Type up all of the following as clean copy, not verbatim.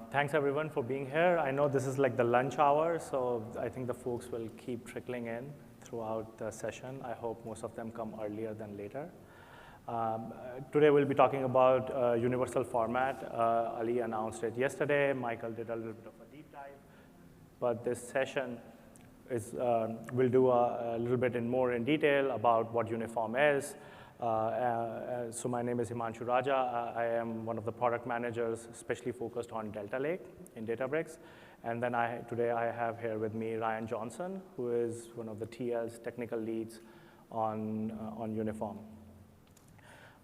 Thanks everyone for being here. I know this is like the lunch hour, so I think the folks will keep trickling in throughout the session. I hope most of them come earlier than later. Today we'll be talking about universal format. Ali announced it yesterday. Michael did a little bit of a deep dive. But this session is, we'll do a little bit more in detail about what uniform is. So my name is Himanshu Raja. I am one of the product managers, especially focused on Delta Lake in Databricks. And then today I have here with me Ryan Johnson, who is one of the TL's technical leads on uniform.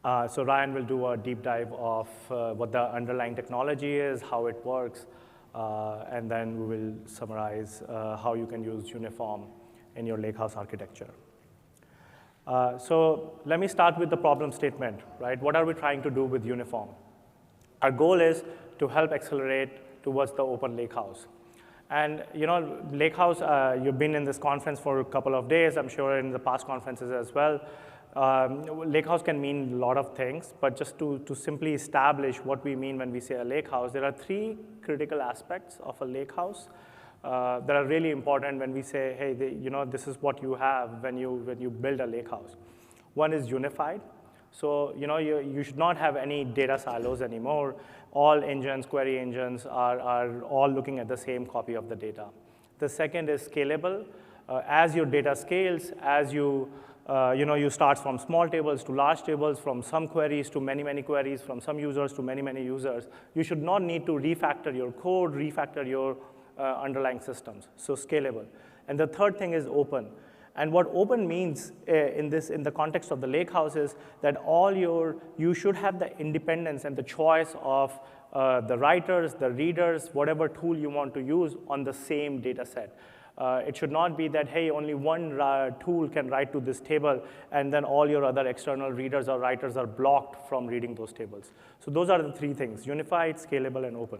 So Ryan will do a deep dive of what the underlying technology is, how it works, and then we will summarize how you can use uniform in your Lakehouse architecture. So let me start with the problem statement, right? What are we trying to do with uniform? Our goal is to help accelerate towards the open Lakehouse. And you know, Lakehouse, you've been in this conference for a couple of days, I'm sure in the past conferences as well. Lakehouse can mean a lot of things, but just to simply establish what we mean when we say a Lakehouse, there are three critical aspects of a Lakehouse that are really important when we say, hey, this is what you have when you build a Lakehouse. One is unified. So you should not have any data silos anymore. All engines, query engines are all looking at the same copy of the data. The second is scalable. As your data scales, as you start from small tables to large tables, from some queries to many, many queries, from some users to many, many users, you should not need to refactor your code, refactor your underlying systems, so scalable. And the third thing is open. And what open means in the context of the Lakehouse is that you should have the independence and the choice of the writers, the readers, whatever tool you want to use on the same data set. It should not be that, hey, only one tool can write to this table, and then all your other external readers or writers are blocked from reading those tables. So those are the three things: unified, scalable, and open.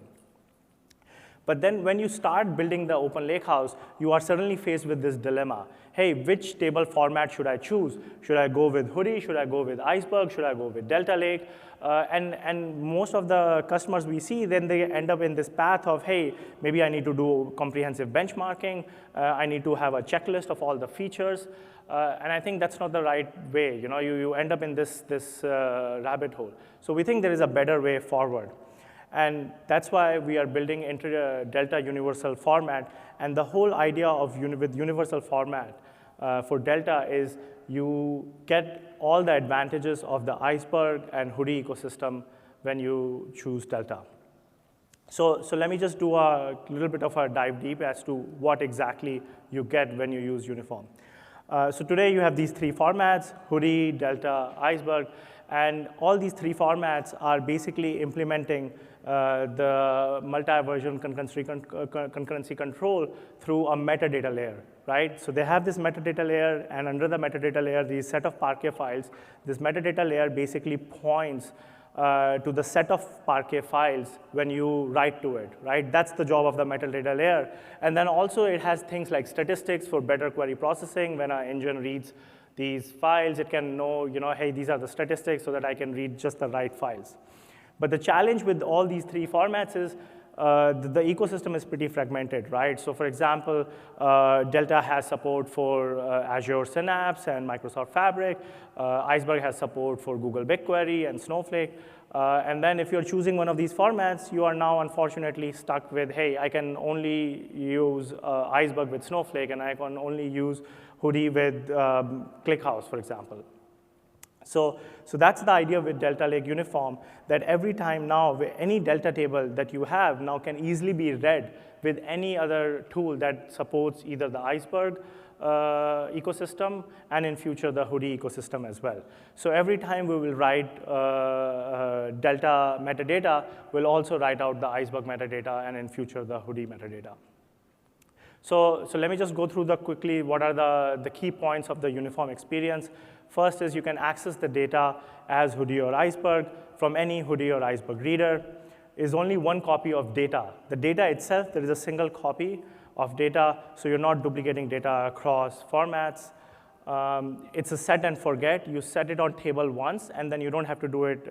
But then when you start building the open Lakehouse, you are suddenly faced with this dilemma. Hey, which table format should I choose? Should I go with Hudi? Should I go with Iceberg? Should I go with Delta Lake? And most of the customers we see, then they end up in this path of, hey, maybe I need to do comprehensive benchmarking. I need to have a checklist of all the features. And I think that's not the right way. You end up in this rabbit hole. So we think there is a better way forward. And that's why we are building into the Delta universal format. And the whole idea with universal format for Delta is you get all the advantages of the Iceberg and Hudi ecosystem when you choose Delta. So let me just do a little bit of a dive deep as to what exactly you get when you use uniform. So today you have these three formats: Hudi, Delta, Iceberg. And all these three formats are basically implementing the multi-version concurrency control through a metadata layer, right? So they have this metadata layer, and under the metadata layer, these set of Parquet files. This metadata layer basically points to the set of Parquet files when you write to it, right? That's the job of the metadata layer. And then also it has things like statistics for better query processing. When an engine reads these files, it can know, hey, these are the statistics so that I can read just the right files. But the challenge with all these three formats is the ecosystem is pretty fragmented, right? So for example, Delta has support for Azure Synapse and Microsoft Fabric. Iceberg has support for Google BigQuery and Snowflake. And then if you're choosing one of these formats, you are now unfortunately stuck with, hey, I can only use Iceberg with Snowflake, and I can only use Hudi with ClickHouse, for example. So that's the idea with Delta Lake Uniform, that every time now, any Delta table that you have now can easily be read with any other tool that supports either the Iceberg ecosystem and in future the Hudi ecosystem as well. So every time we will write Delta metadata, we'll also write out the Iceberg metadata and in future the Hudi metadata. So let me just go through quickly what are the key points of the uniform experience. First is you can access the data as Hudi or Iceberg from any Hudi or Iceberg reader. Is only one copy of data. The data itself, there is a single copy of data, so you're not duplicating data across formats. It's a set and forget. You set it on table once, and then you don't have to do it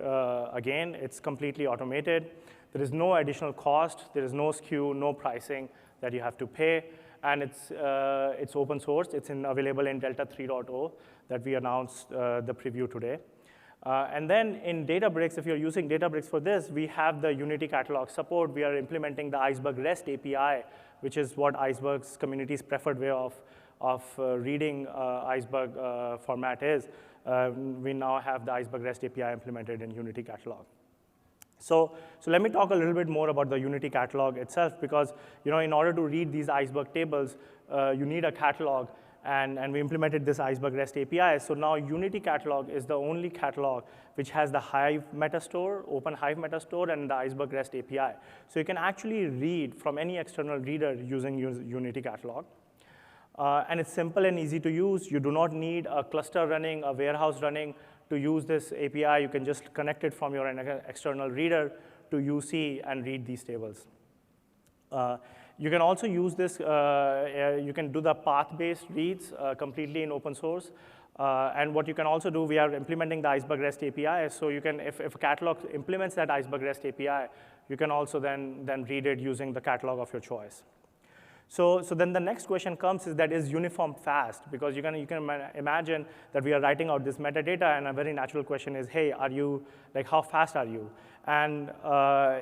again. It's completely automated. There is no additional cost, there is no SKU, no pricing that you have to pay, and it's open source. It's available in Delta 3.0 that we announced the preview today. And then in Databricks, if you're using Databricks for this, we have the Unity Catalog support. We are implementing the Iceberg REST API, which is what Iceberg's community's preferred way of reading Iceberg format is. We now have the Iceberg REST API implemented in Unity Catalog. So let me talk a little bit more about the Unity Catalog itself, because in order to read these Iceberg tables, you need a catalog, and we implemented this Iceberg REST API. So now Unity Catalog is the only catalog which has the Hive metastore, open Hive metastore, and the Iceberg REST API. So you can actually read from any external reader using Unity Catalog. And it's simple and easy to use. You do not need a cluster running, a warehouse running to use this API. You can just connect it from your external reader to UC and read these tables. You can also use this, you can do the path-based reads completely in open source. And what you can also do, we are implementing the Iceberg REST API. So you can, if a catalog implements that Iceberg REST API, you can also then read it using the catalog of your choice. So then the next question comes is uniform fast? Because you can imagine that we are writing out this metadata, and a very natural question is, hey, how fast are you? And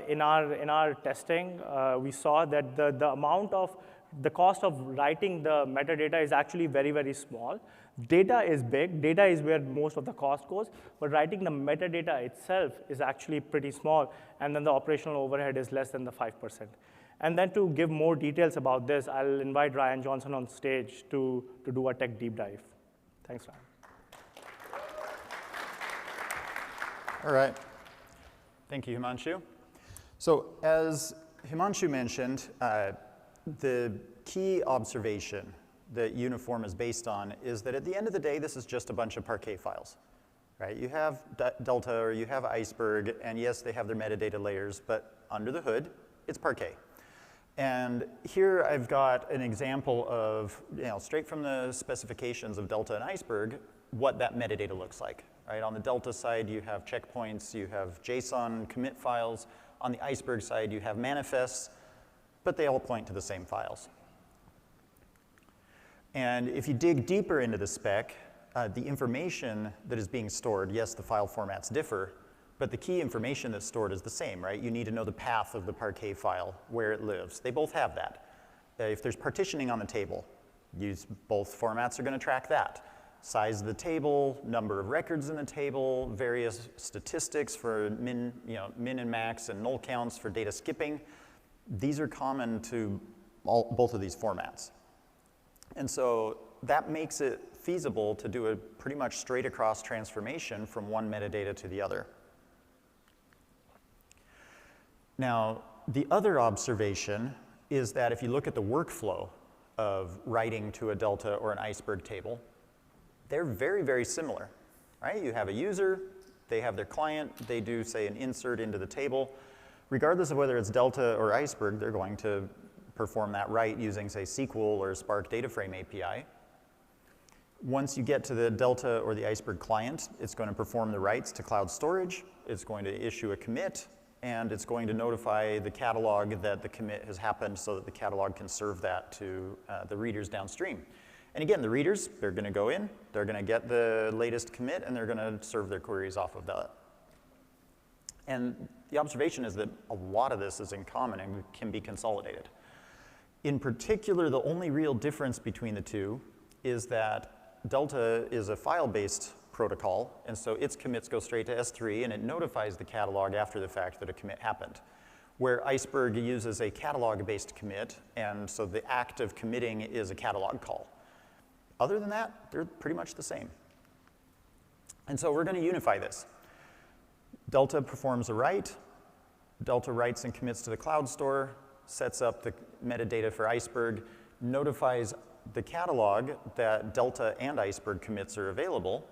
in our testing, we saw that the cost of writing the metadata is actually very, very small. Data is big. Data is where most of the cost goes. But writing the metadata itself is actually pretty small. And then the operational overhead is less than the 5%. And then to give more details about this, I'll invite Ryan Johnson on stage to do a tech deep dive. Thanks, Ryan. All right. Thank you, Himanshu. So as Himanshu mentioned, the key observation that Uniform is based on is that at the end of the day, this is just a bunch of Parquet files. Right? You have Delta or you have Iceberg, and yes, they have their metadata layers, but under the hood, it's Parquet. And here I've got an example of, straight from the specifications of Delta and Iceberg, what that metadata looks like. Right? On the Delta side, you have checkpoints, you have JSON commit files. On the Iceberg side, you have manifests, but they all point to the same files. And if you dig deeper into the spec, the information that is being stored, yes, the file formats differ, but the key information that's stored is the same, right? You need to know the path of the Parquet file, where it lives. They both have that. If there's partitioning on the table, both formats are going to track that. Size of the table, number of records in the table, various statistics for min and max and null counts for data skipping. These are common to both of these formats. And so that makes it feasible to do a pretty much straight across transformation from one metadata to the other. Now, the other observation is that if you look at the workflow of writing to a Delta or an Iceberg table, they're very, very similar, right? You have a user, they have their client, they do, say, an insert into the table. Regardless of whether it's Delta or Iceberg, they're going to perform that write using, say, SQL or Spark Data Frame API. Once you get to the Delta or the Iceberg client, it's going to perform the writes to cloud storage, it's going to issue a commit, and it's going to notify the catalog that the commit has happened so that the catalog can serve that to the readers downstream. And again, the readers, they're going to go in, they're going to get the latest commit, and they're going to serve their queries off of that. And the observation is that a lot of this is in common and can be consolidated. In particular, the only real difference between the two is that Delta is a file-based protocol, and so its commits go straight to S3, and it notifies the catalog after the fact that a commit happened. Where Iceberg uses a catalog-based commit, and so the act of committing is a catalog call. Other than that, they're pretty much the same. And so we're going to unify this. Delta performs a write. Delta writes and commits to the cloud store, sets up the metadata for Iceberg, notifies the catalog that Delta and Iceberg commits are available,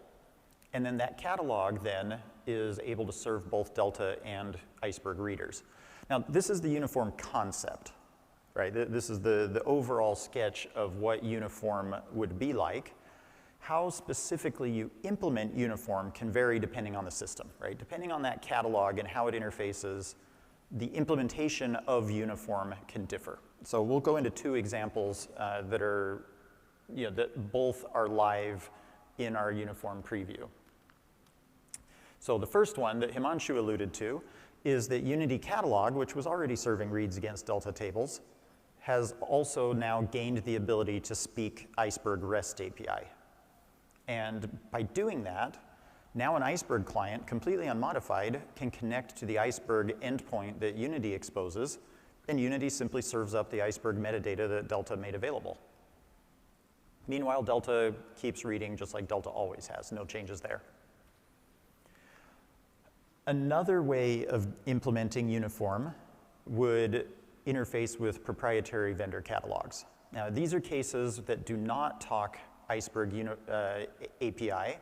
and then that catalog then is able to serve both Delta and Iceberg readers. Now, this is the uniform concept, right? This is the overall sketch of what uniform would be like. How specifically you implement uniform can vary depending on the system, right? Depending on that catalog and how it interfaces, the implementation of uniform can differ. So we'll go into two examples that both are live in our uniform preview. So the first one that Himanshu alluded to is that Unity Catalog, which was already serving reads against Delta tables, has also now gained the ability to speak Iceberg REST API. And by doing that, now an Iceberg client, completely unmodified, can connect to the Iceberg endpoint that Unity exposes, and Unity simply serves up the Iceberg metadata that Delta made available. Meanwhile, Delta keeps reading just like Delta always has, no changes there. Another way of implementing uniform would interface with proprietary vendor catalogs. Now, these are cases that do not talk Iceberg API,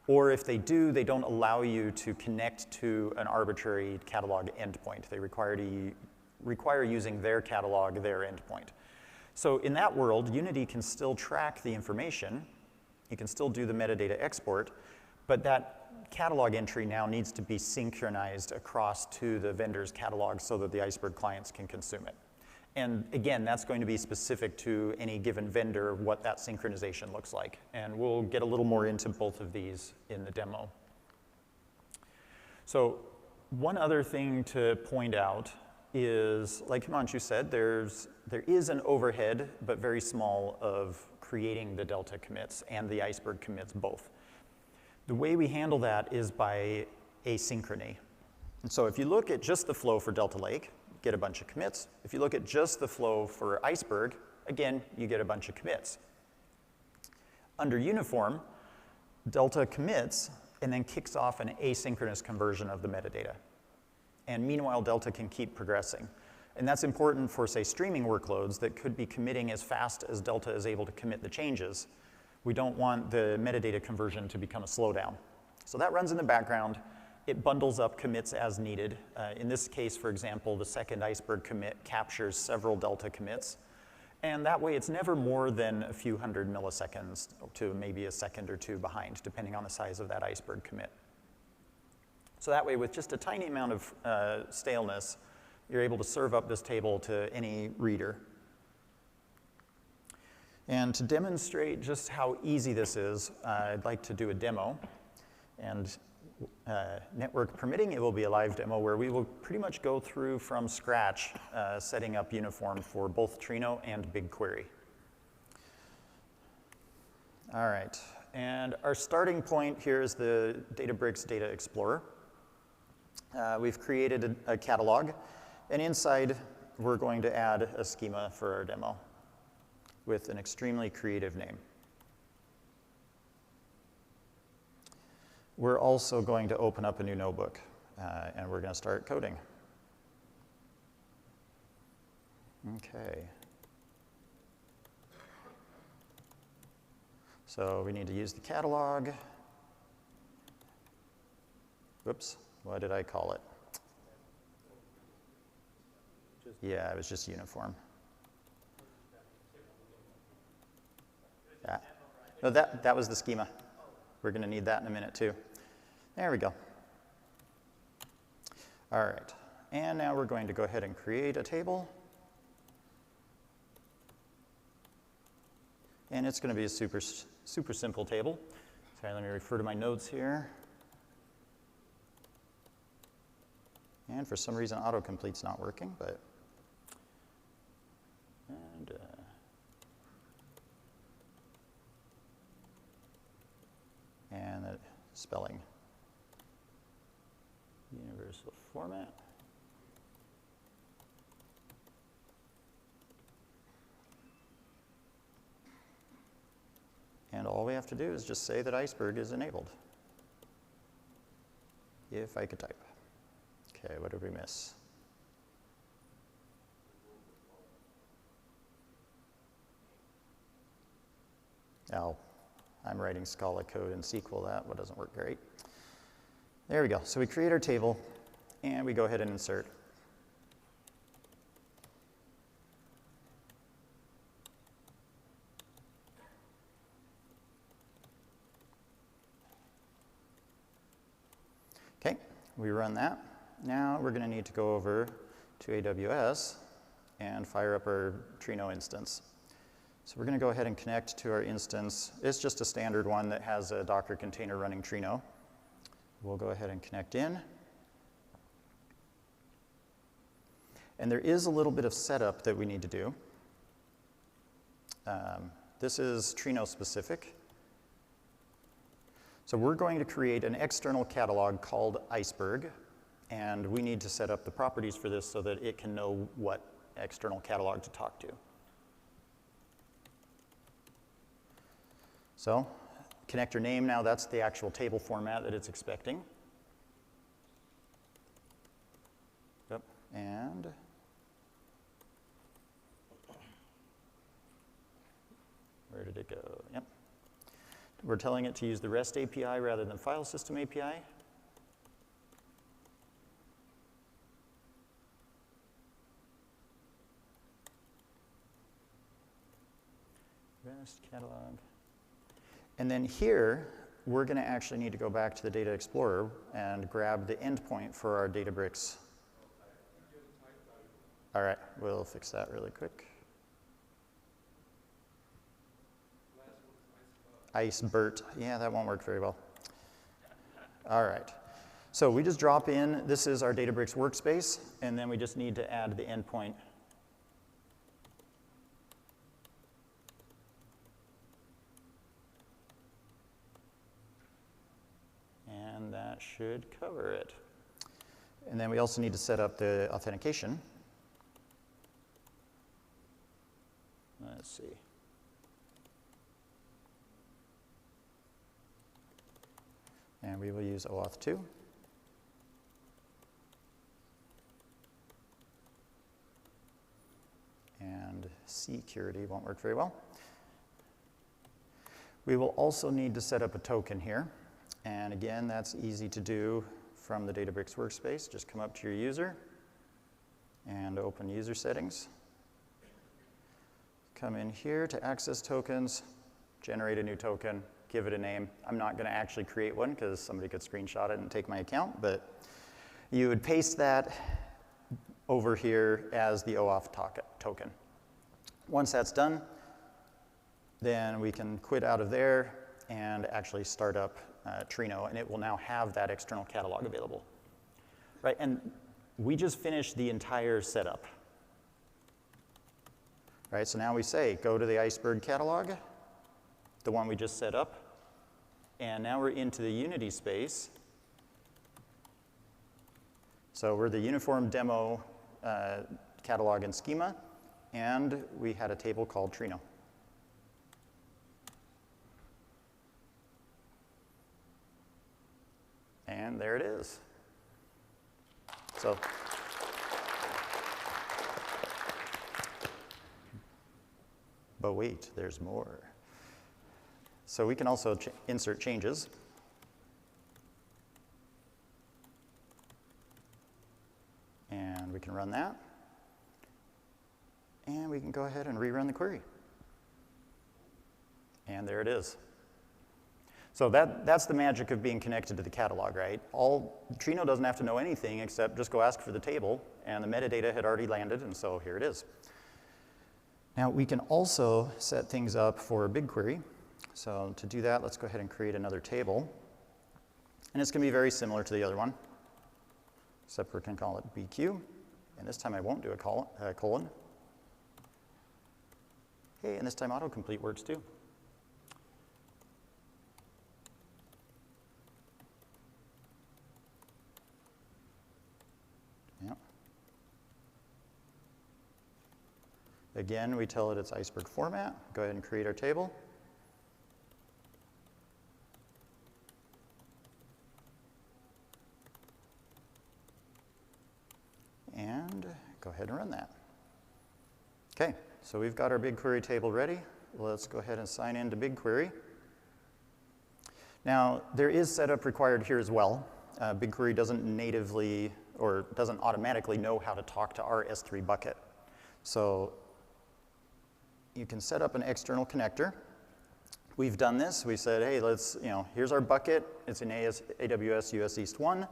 or if they do, they don't allow you to connect to an arbitrary catalog endpoint. They require using their catalog, their endpoint. So in that world, Unity can still track the information. You can still do the metadata export, but that catalog entry now needs to be synchronized across to the vendor's catalog so that the Iceberg clients can consume it. And again, that's going to be specific to any given vendor, what that synchronization looks like. And we'll get a little more into both of these in the demo. So one other thing to point out is, like Himanshu said, there is an overhead, but very small, of creating the Delta commits and the Iceberg commits both. The way we handle that is by asynchrony. And so if you look at just the flow for Delta Lake, get a bunch of commits. If you look at just the flow for Iceberg, again, you get a bunch of commits. Under uniform, Delta commits and then kicks off an asynchronous conversion of the metadata. And meanwhile, Delta can keep progressing. And that's important for, say, streaming workloads that could be committing as fast as Delta is able to commit the changes. We don't want the metadata conversion to become a slowdown. So that runs in the background. It bundles up commits as needed. In this case, for example, the second Iceberg commit captures several Delta commits. And that way, it's never more than a few hundred milliseconds to maybe a second or two behind, depending on the size of that Iceberg commit. So that way, with just a tiny amount of staleness, you're able to serve up this table to any reader. And to demonstrate just how easy this is, I'd like to do a demo. And network permitting, it will be a live demo where we will pretty much go through from scratch setting up uniform for both Trino and BigQuery. All right, and our starting point here is the Databricks Data Explorer. We've created a catalog, and inside we're going to add a schema for our demo with an extremely creative name. We're also going to open up a new notebook, and we're going to start coding. Okay. So we need to use the catalog. Whoops, what did I call it? Yeah, it was just uniform. Yeah. No, that was the schema. We're going to need that in a minute, too. There we go. All right. And now we're going to go ahead and create a table. And it's going to be a super simple table. Sorry, let me refer to my notes here. And for some reason, autocomplete's not working, but... And the spelling. Universal format. And all we have to do is just say that Iceberg is enabled. If I could type. Okay, what did we miss? Oh, I'm writing Scala code in SQL. That doesn't work great. There we go. So we create our table, and we go ahead and insert. Okay, we run that. Now we're going to need to go over to AWS and fire up our Trino instance. So we're going to go ahead and connect to our instance. It's just a standard one that has a Docker container running Trino. We'll go ahead and connect in. And there is a little bit of setup that we need to do. This is Trino specific. So we're going to create an external catalog called Iceberg, and we need to set up the properties for this so that it can know what external catalog to talk to. So connector name, now that's the actual table format that it's expecting. Yep, and where did it go? Yep. We're telling it to use the REST API rather than file system API. REST catalog. And then here, we're going to actually need to go back to the Data Explorer and grab the endpoint for our Databricks. All right, we'll fix that really quick. Iceberg, yeah, that won't work very well. All right, so we just drop in, this is our Databricks workspace, and then we just need to add the endpoint. And that should cover it. And then we also need to set up the authentication. Let's see. And we will use OAuth 2. And security won't work very well. We will also need to set up a token here. And again, that's easy to do from the Databricks workspace. Just come up to your user and open user settings. Come in here to access tokens, generate a new token, give it a name. I'm not going to actually create one because somebody could screenshot it and take my account, but you would paste that over here as the OAuth token. Once that's done, then we can quit out of there and actually start up Trino, and it will now have that external catalog available. Right, and we just finished the entire setup. Right, so now we say, go to the Iceberg catalog, the one we just set up, and now we're into the Unity space. So we're the uniform demo catalog and schema, and we had a table called Trino. And there it is. So, but wait, there's more. So we can also insert changes. And we can run that. And we can go ahead and rerun the query. And there it is. So that's the magic of being connected to the catalog, right? Trino doesn't have to know anything except just go ask for the table, and the metadata had already landed, and so here it is. Now we can also set things up for BigQuery. So to do that, let's go ahead and create another table. And it's going to be very similar to the other one, except we can call it BQ. And this time I won't do a colon. Hey, and this time autocomplete works too. Yep. Again, we tell it it's Iceberg format. Go ahead and create our table. And go ahead and run that. Okay, so we've got our BigQuery table ready. Let's go ahead and sign in to BigQuery. Now, there is setup required here as well. BigQuery doesn't natively or doesn't automatically know how to talk to our S3 bucket. So you can set up an external connector. We've done this. We said, hey, here's our bucket. It's in AWS US East 1.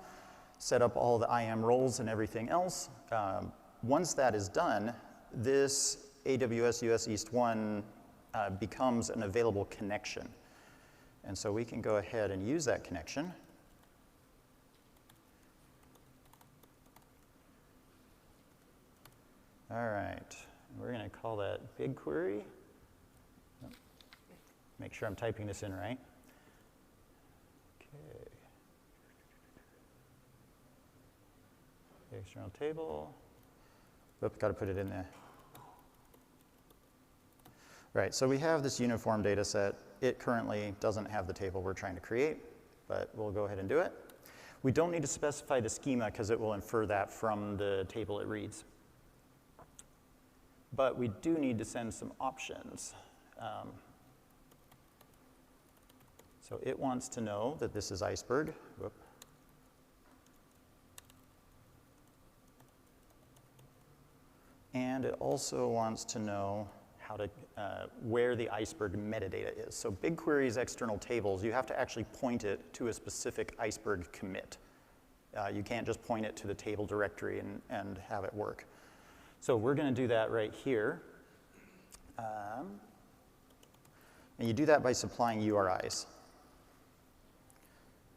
Set up all the IAM roles and everything else. once that is done, this AWS US East 1 becomes an available connection. And so we can go ahead and use that connection. All right, we're going to call that BigQuery. Make sure I'm typing this in right. Okay. External table. Oops, got to put it in there. Right, so we have this uniform data set. It currently doesn't have the table we're trying to create, but we'll go ahead and do it. We don't need to specify the schema because it will infer that from the table it reads. But we do need to send some options. So it wants to know that this is Iceberg. Whoop. And it also wants to know how to, where the Iceberg metadata is. So BigQuery's external tables, you have to actually point it to a specific Iceberg commit. You can't just point it to the table directory and have it work. So we're going to do that right here. And you do that by supplying URIs.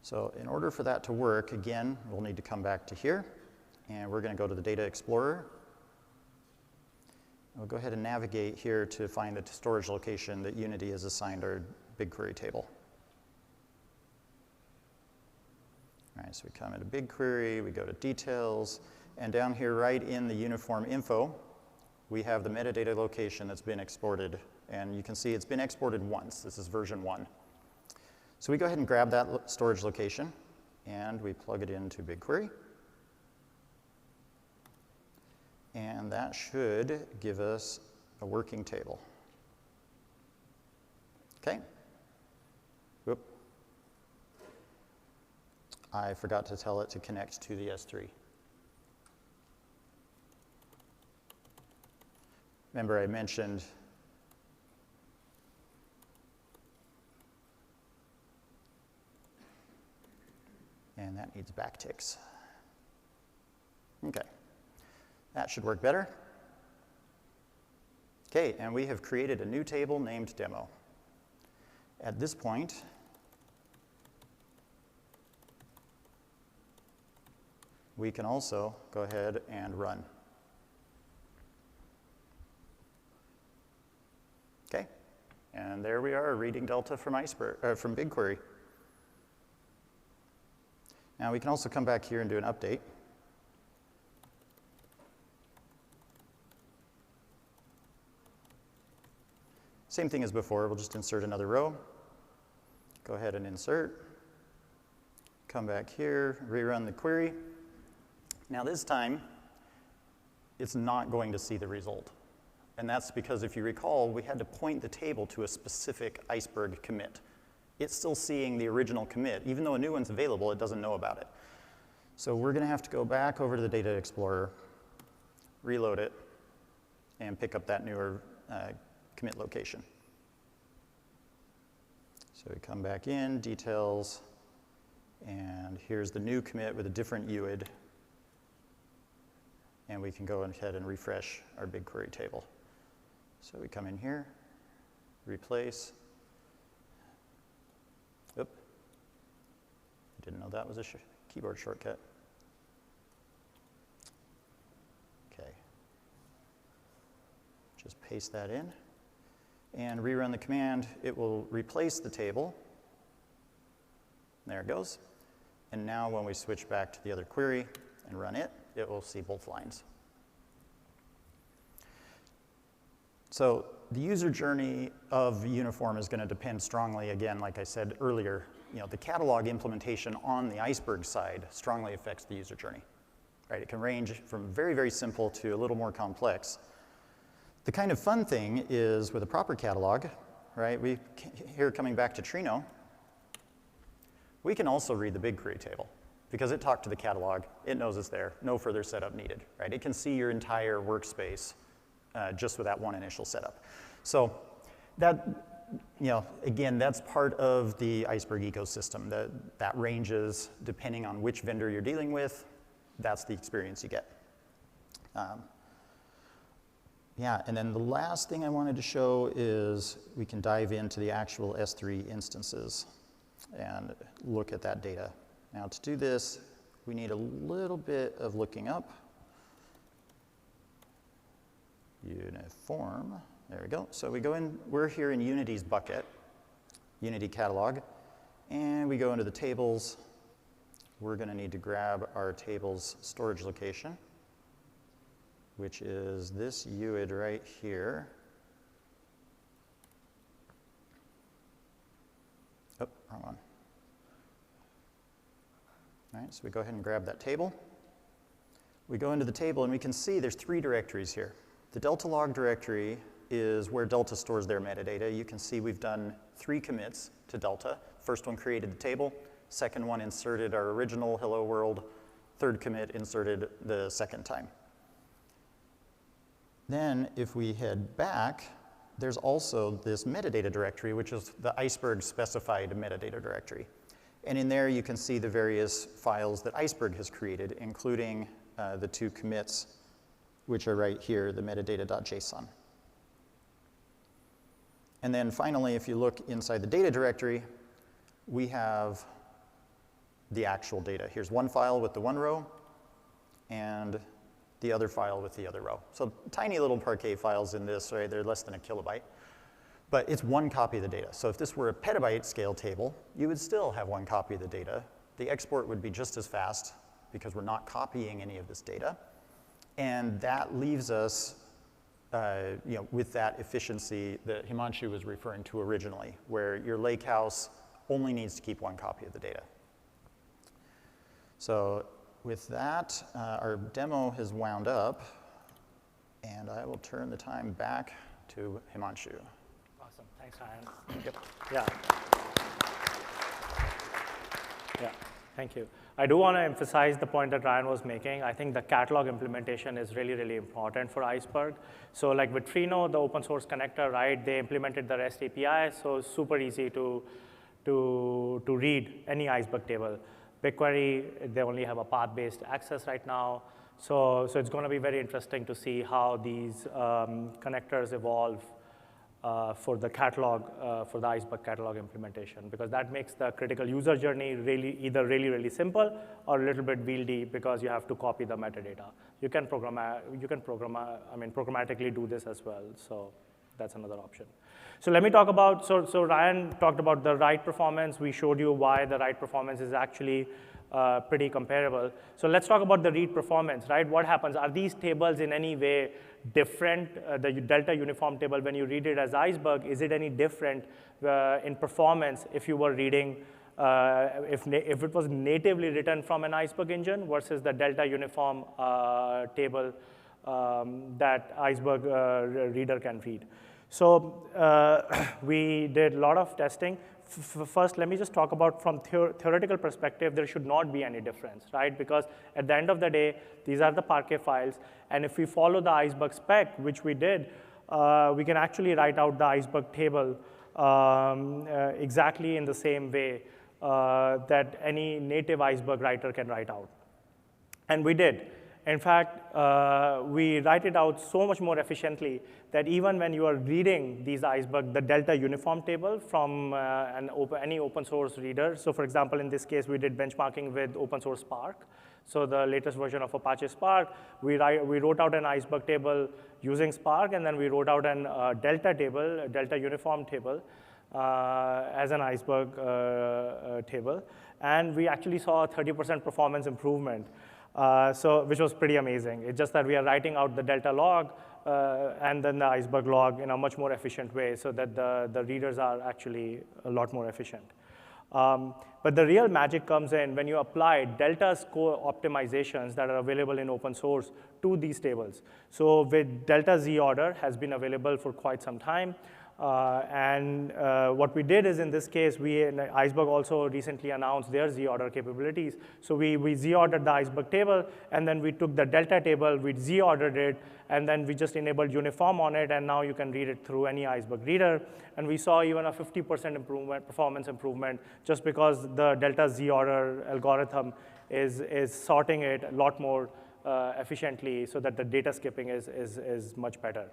So in order for that to work, again, we'll need to come back to here. And we're going to go to the Data Explorer. We'll go ahead and navigate here to find the storage location that Unity has assigned our BigQuery table. All right, so we come into BigQuery, we go to Details, and down here right in the uniform info, we have the metadata location that's been exported. And you can see it's been exported once. This is version 1. So we go ahead and grab that storage location, and we plug it into BigQuery. And that should give us a working table. Okay. Whoop. I forgot to tell it to connect to the S3. Remember I mentioned and that needs backticks. Okay. That should work better. Okay, and we have created a new table named demo. At this point, we can also go ahead and run. Okay, and there we are reading Delta from from BigQuery. Now we can also come back here and do an update. Same thing as before, we'll just insert another row. Go ahead and insert. Come back here, rerun the query. Now this time, it's not going to see the result. And that's because if you recall, we had to point the table to a specific Iceberg commit. It's still seeing the original commit. Even though a new one's available, it doesn't know about it. So we're going to have to go back over to the Data Explorer, reload it, and pick up that newer commit location. So we come back in, details, and here's the new commit with a different UID. And we can go ahead and refresh our BigQuery table. So we come in here, replace. Oop. Didn't know that was a keyboard shortcut. Okay. Just paste that in. And rerun the command. It will replace the table. There it goes. And now when we switch back to the other query and run it, it will see both lines. So the user journey of Uniform is going to depend strongly, again, like I said earlier, the catalog implementation on the Iceberg side strongly affects the user journey. Right? It can range from very, very simple to a little more complex. The kind of fun thing is with a proper catalog, right? Here coming back to Trino, we can also read the BigQuery table because it talked to the catalog. It knows it's there. No further setup needed, right? It can see your entire workspace just with that one initial setup. So that, again, that's part of the Iceberg ecosystem. That ranges depending on which vendor you're dealing with. That's the experience you get. Yeah, and then the last thing I wanted to show is we can dive into the actual S3 instances and look at that data. Now to do this, we need a little bit of looking up. Uniform, there we go. So we go in, we're here in Unity's bucket, Unity catalog, and we go into the tables. We're gonna need to grab our tables storage location, which is this UID right here. Oh, wrong one. All right, so we go ahead and grab that table. We go into the table and we can see there's 3 directories here. The Delta log directory is where Delta stores their metadata. You can see we've done 3 commits to Delta. First one created the table. Second one inserted our original hello world. Third commit inserted the second time. Then if we head back, there's also this metadata directory, which is the Iceberg specified metadata directory. And in there you can see the various files that Iceberg has created, including the 2 commits, which are right here, the metadata.json. And then finally, if you look inside the data directory, we have the actual data. Here's one file with the 1 row, and the other file with the other row. So tiny little Parquet files in this, right? They're less than a kilobyte. But it's 1 copy of the data. So if this were a petabyte scale table, you would still have 1 copy of the data. The export would be just as fast because we're not copying any of this data. And that leaves us with that efficiency that Himanshu was referring to originally, where your Lakehouse only needs to keep 1 copy of the data. So with that, our demo has wound up, and I will turn the time back to Himanshu. Awesome, thanks, Ryan. Yep. Yeah. Yeah, thank you. I do want to emphasize the point that Ryan was making. I think the catalog implementation is really, really important for Iceberg. So like with Trino, the open source connector, right, they implemented the REST API, so it's super easy to read any Iceberg table. BigQuery, they only have a path-based access right now. So it's going to be very interesting to see how these connectors evolve for the catalog, for the Iceberg catalog implementation, because that makes the critical user journey either really simple or a little bit wieldy because you have to copy the metadata. You can programmatically do this as well. So that's another option. So let me talk about, so Ryan talked about the write performance. We showed you why the write performance is actually pretty comparable. So let's talk about the read performance, right? What happens? Are these tables in any way different? The Delta uniform table, when you read it as Iceberg, is it any different in performance if you were reading, if it was natively written from an Iceberg engine versus the Delta uniform table that Iceberg reader can read? So we did a lot of testing. First, let me just talk about from theoretical perspective, there should not be any difference, right? Because at the end of the day, these are the Parquet files. And if we follow the Iceberg spec, which we did, we can actually write out the Iceberg table exactly in the same way that any native Iceberg writer can write out. And we did. In fact, we write it out so much more efficiently that even when you are reading these Iceberg, the Delta uniform table from any open source reader. So for example, in this case, we did benchmarking with open source Spark. So the latest version of Apache Spark, we wrote out an Iceberg table using Spark, and then we wrote out an Delta table, a Delta uniform table as an Iceberg table. And we actually saw a 30% performance improvement. Which was pretty amazing. It's just that we are writing out the Delta log and then the Iceberg log in a much more efficient way so that the readers are actually a lot more efficient. But the real magic comes in when you apply Delta's core optimizations that are available in open source to these tables. So with Delta Z-order has been available for quite some time. What we did is, in this case, Iceberg also recently announced their Z-order capabilities. So we Z-ordered the Iceberg table, and then we took the Delta table, we Z-ordered it, and then we just enabled uniform on it, and now you can read it through any Iceberg reader. And we saw even a 50% improvement, performance improvement, just because the Delta Z-order algorithm is sorting it a lot more efficiently so that the data skipping is much better.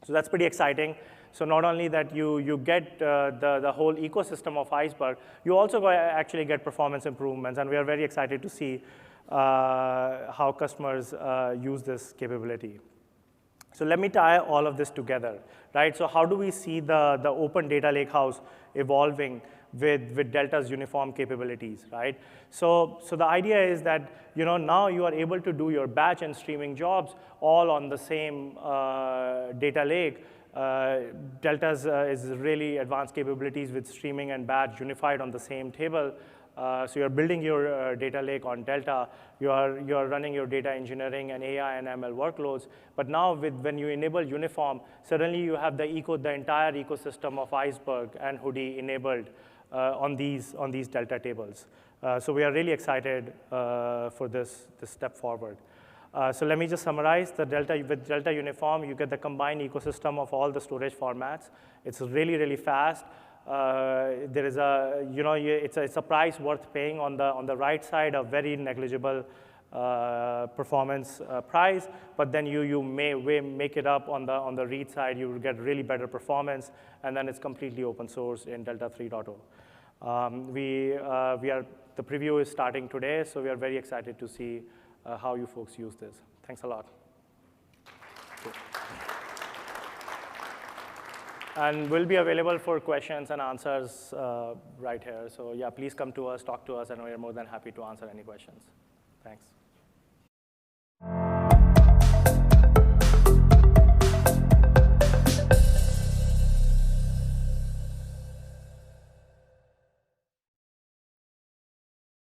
So that's pretty exciting. So not only that you get the whole ecosystem of Iceberg, you also actually get performance improvements, and we are very excited to see how customers use this capability. So let me tie all of this together, right? So how do we see the open data lakehouse evolving with Delta's uniform capabilities, right? So the idea is that now you are able to do your batch and streaming jobs all on the same data lake. Delta's is really advanced capabilities with streaming and batch unified on the same table. So you're building your data lake on Delta. You're running your data engineering and AI and ML workloads. But now when you enable uniform, suddenly you have the entire ecosystem of Iceberg and Hudi enabled on these Delta tables. So we are really excited for this step forward. So let me just summarize. With Delta Uniform, you get the combined ecosystem of all the storage formats. It's really, really fast. There is it's a price worth paying. On the right side, a very negligible performance price, but then you may make it up on the read side. You will get really better performance, and then it's completely open source in Delta 3.0. The preview is starting today, so we are very excited to see how you folks use this. Thanks a lot. And we'll be available for questions and answers right here. So yeah, please come to us, talk to us, and we are more than happy to answer any questions. Thanks.